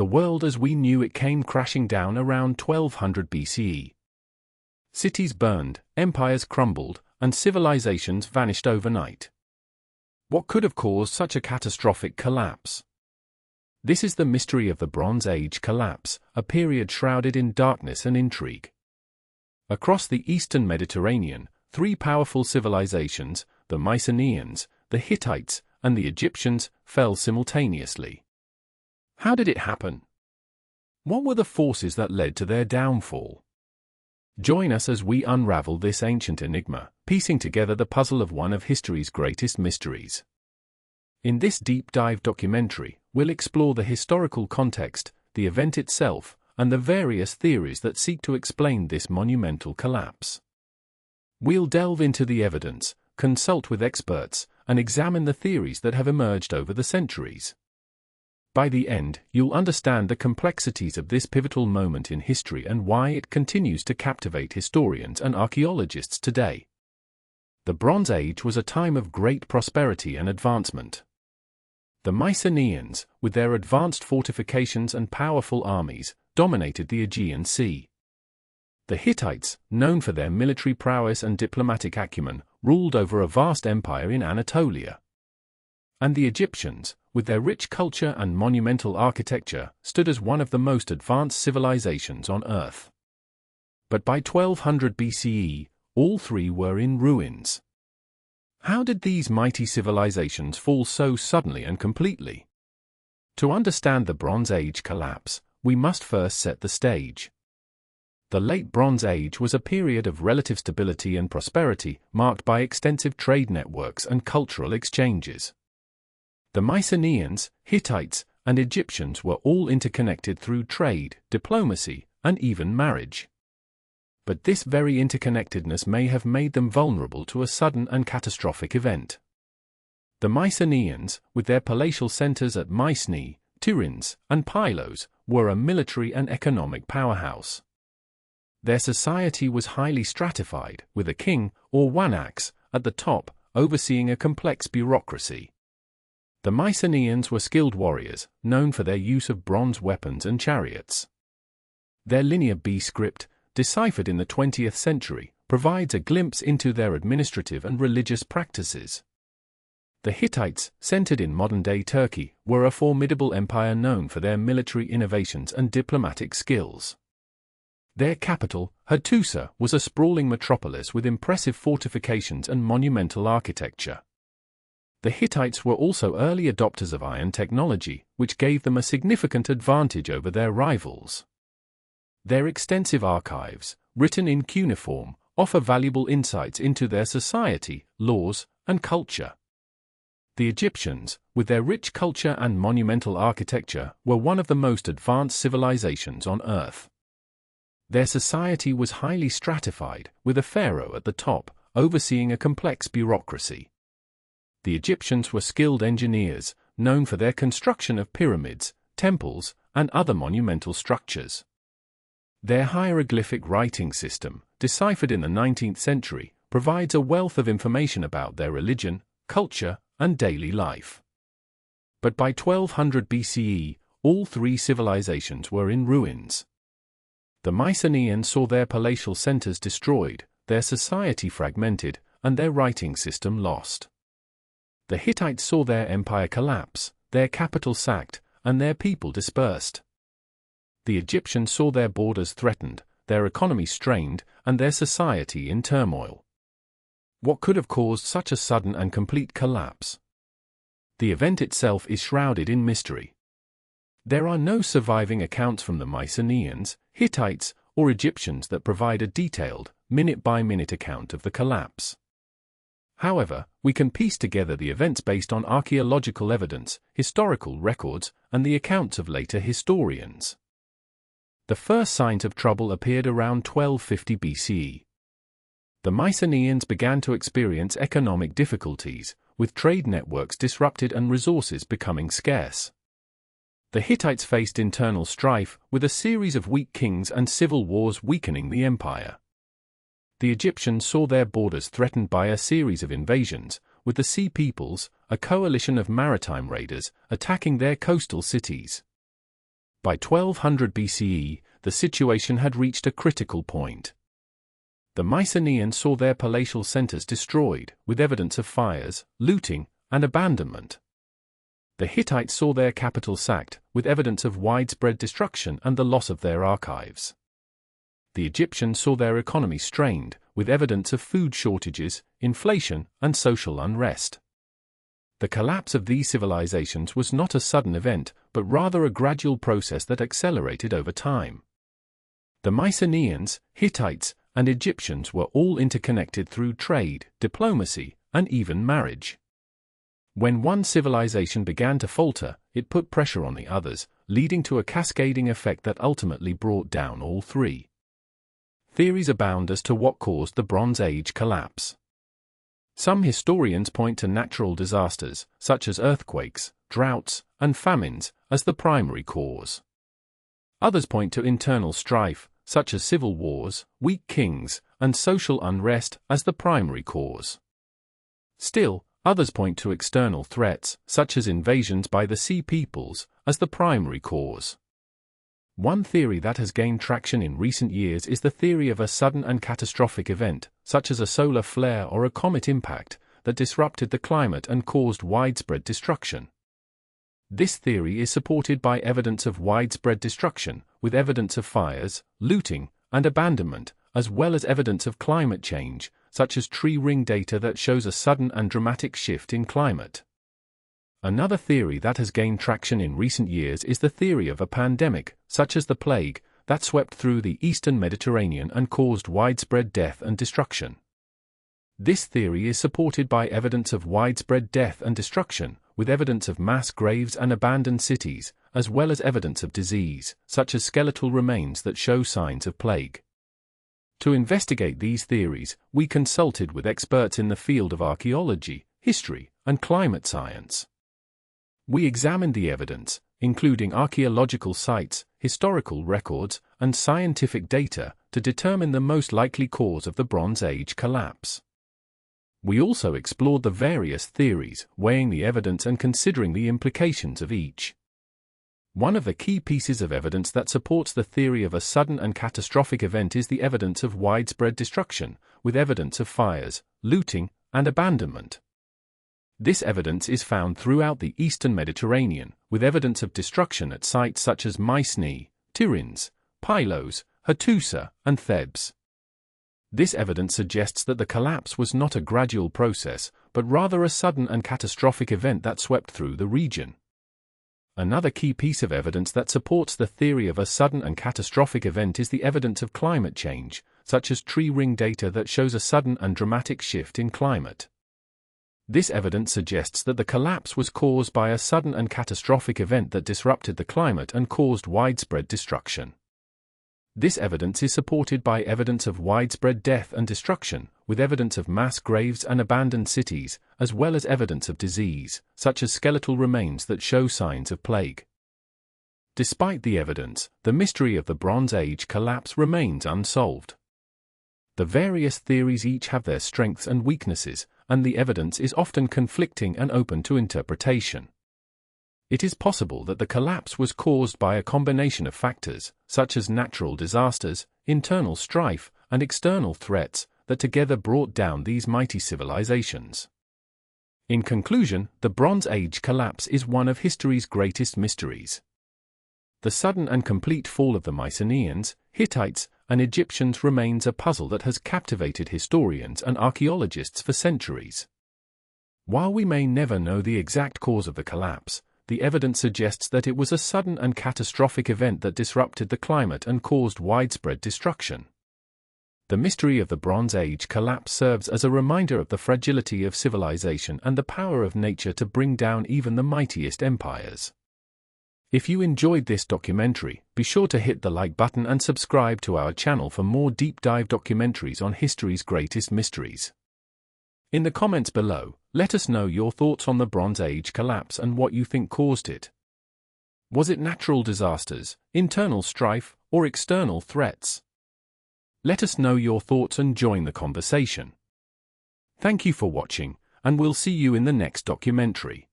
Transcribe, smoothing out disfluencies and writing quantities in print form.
The world as we knew it came crashing down around 1200 BCE. Cities burned, empires crumbled, and civilizations vanished overnight. What could have caused such a catastrophic collapse? This is the mystery of the Bronze Age collapse, a period shrouded in darkness and intrigue. Across the eastern Mediterranean, three powerful civilizations, the Mycenaeans, the Hittites, and the Egyptians, fell simultaneously. How did it happen? What were the forces that led to their downfall? Join us as we unravel this ancient enigma, piecing together the puzzle of one of history's greatest mysteries. In this deep dive documentary, we'll explore the historical context, the event itself, and the various theories that seek to explain this monumental collapse. We'll delve into the evidence, consult with experts, and examine the theories that have emerged over the centuries. By the end, you'll understand the complexities of this pivotal moment in history and why it continues to captivate historians and archaeologists today. The Bronze Age was a time of great prosperity and advancement. The Mycenaeans, with their advanced fortifications and powerful armies, dominated the Aegean Sea. The Hittites, known for their military prowess and diplomatic acumen, ruled over a vast empire in Anatolia. And the Egyptians, with their rich culture and monumental architecture, stood as one of the most advanced civilizations on Earth. But by 1200 BCE, all three were in ruins. How did these mighty civilizations fall so suddenly and completely? To understand the Bronze Age collapse, we must first set the stage. The Late Bronze Age was a period of relative stability and prosperity, marked by extensive trade networks and cultural exchanges. The Mycenaeans, Hittites, and Egyptians were all interconnected through trade, diplomacy, and even marriage. But this very interconnectedness may have made them vulnerable to a sudden and catastrophic event. The Mycenaeans, with their palatial centers at Mycenae, Tiryns, and Pylos, were a military and economic powerhouse. Their society was highly stratified, with a king, or wanax, at the top, overseeing a complex bureaucracy. The Mycenaeans were skilled warriors, known for their use of bronze weapons and chariots. Their Linear B script, deciphered in the 20th century, provides a glimpse into their administrative and religious practices. The Hittites, centered in modern-day Turkey, were a formidable empire known for their military innovations and diplomatic skills. Their capital, Hattusa, was a sprawling metropolis with impressive fortifications and monumental architecture. The Hittites were also early adopters of iron technology, which gave them a significant advantage over their rivals. Their extensive archives, written in cuneiform, offer valuable insights into their society, laws, and culture. The Egyptians, with their rich culture and monumental architecture, were one of the most advanced civilizations on Earth. Their society was highly stratified, with a pharaoh at the top, overseeing a complex bureaucracy. The Egyptians were skilled engineers, known for their construction of pyramids, temples, and other monumental structures. Their hieroglyphic writing system, deciphered in the 19th century, provides a wealth of information about their religion, culture, and daily life. But by 1200 BCE, all three civilizations were in ruins. The Mycenaeans saw their palatial centers destroyed, their society fragmented, and their writing system lost. The Hittites saw their empire collapse, their capital sacked, and their people dispersed. The Egyptians saw their borders threatened, their economy strained, and their society in turmoil. What could have caused such a sudden and complete collapse? The event itself is shrouded in mystery. There are no surviving accounts from the Mycenaeans, Hittites, or Egyptians that provide a detailed, minute-by-minute account of the collapse. However, we can piece together the events based on archaeological evidence, historical records, and the accounts of later historians. The first signs of trouble appeared around 1250 BCE. The Mycenaeans began to experience economic difficulties, with trade networks disrupted and resources becoming scarce. The Hittites faced internal strife, with a series of weak kings and civil wars weakening the empire. The Egyptians saw their borders threatened by a series of invasions, with the Sea Peoples, a coalition of maritime raiders, attacking their coastal cities. By 1200 BCE, the situation had reached a critical point. The Mycenaeans saw their palatial centers destroyed, with evidence of fires, looting, and abandonment. The Hittites saw their capital sacked, with evidence of widespread destruction and the loss of their archives. The Egyptians saw their economy strained, with evidence of food shortages, inflation, and social unrest. The collapse of these civilizations was not a sudden event, but rather a gradual process that accelerated over time. The Mycenaeans, Hittites, and Egyptians were all interconnected through trade, diplomacy, and even marriage. When one civilization began to falter, it put pressure on the others, leading to a cascading effect that ultimately brought down all three. Theories abound as to what caused the Bronze Age collapse. Some historians point to natural disasters, such as earthquakes, droughts, and famines, as the primary cause. Others point to internal strife, such as civil wars, weak kings, and social unrest, as the primary cause. Still, others point to external threats, such as invasions by the Sea Peoples, as the primary cause. One theory that has gained traction in recent years is the theory of a sudden and catastrophic event, such as a solar flare or a comet impact, that disrupted the climate and caused widespread destruction. This theory is supported by evidence of widespread destruction, with evidence of fires, looting, and abandonment, as well as evidence of climate change, such as tree ring data that shows a sudden and dramatic shift in climate. Another theory that has gained traction in recent years is the theory of a pandemic, such as the plague, that swept through the eastern Mediterranean and caused widespread death and destruction. This theory is supported by evidence of widespread death and destruction, with evidence of mass graves and abandoned cities, as well as evidence of disease, such as skeletal remains that show signs of plague. To investigate these theories, we consulted with experts in the field of archaeology, history, and climate science. We examined the evidence, including archaeological sites, historical records, and scientific data, to determine the most likely cause of the Bronze Age collapse. We also explored the various theories, weighing the evidence and considering the implications of each. One of the key pieces of evidence that supports the theory of a sudden and catastrophic event is the evidence of widespread destruction, with evidence of fires, looting, and abandonment. This evidence is found throughout the eastern Mediterranean, with evidence of destruction at sites such as Mycenae, Tiryns, Pylos, Hattusa, and Thebes. This evidence suggests that the collapse was not a gradual process, but rather a sudden and catastrophic event that swept through the region. Another key piece of evidence that supports the theory of a sudden and catastrophic event is the evidence of climate change, such as tree ring data that shows a sudden and dramatic shift in climate. This evidence suggests that the collapse was caused by a sudden and catastrophic event that disrupted the climate and caused widespread destruction. This evidence is supported by evidence of widespread death and destruction, with evidence of mass graves and abandoned cities, as well as evidence of disease, such as skeletal remains that show signs of plague. Despite the evidence, the mystery of the Bronze Age collapse remains unsolved. The various theories each have their strengths and weaknesses, and the evidence is often conflicting and open to interpretation. It is possible that the collapse was caused by a combination of factors, such as natural disasters, internal strife, and external threats, that together brought down these mighty civilizations. In conclusion, the Bronze Age collapse is one of history's greatest mysteries. The sudden and complete fall of the Mycenaeans, Hittites, and Egyptians remains a puzzle that has captivated historians and archaeologists for centuries. While we may never know the exact cause of the collapse, the evidence suggests that it was a sudden and catastrophic event that disrupted the climate and caused widespread destruction. The mystery of the Bronze Age collapse serves as a reminder of the fragility of civilization and the power of nature to bring down even the mightiest empires. If you enjoyed this documentary, be sure to hit the like button and subscribe to our channel for more deep dive documentaries on history's greatest mysteries. In the comments below, let us know your thoughts on the Bronze Age collapse and what you think caused it. Was it natural disasters, internal strife, or external threats? Let us know your thoughts and join the conversation. Thank you for watching, and we'll see you in the next documentary.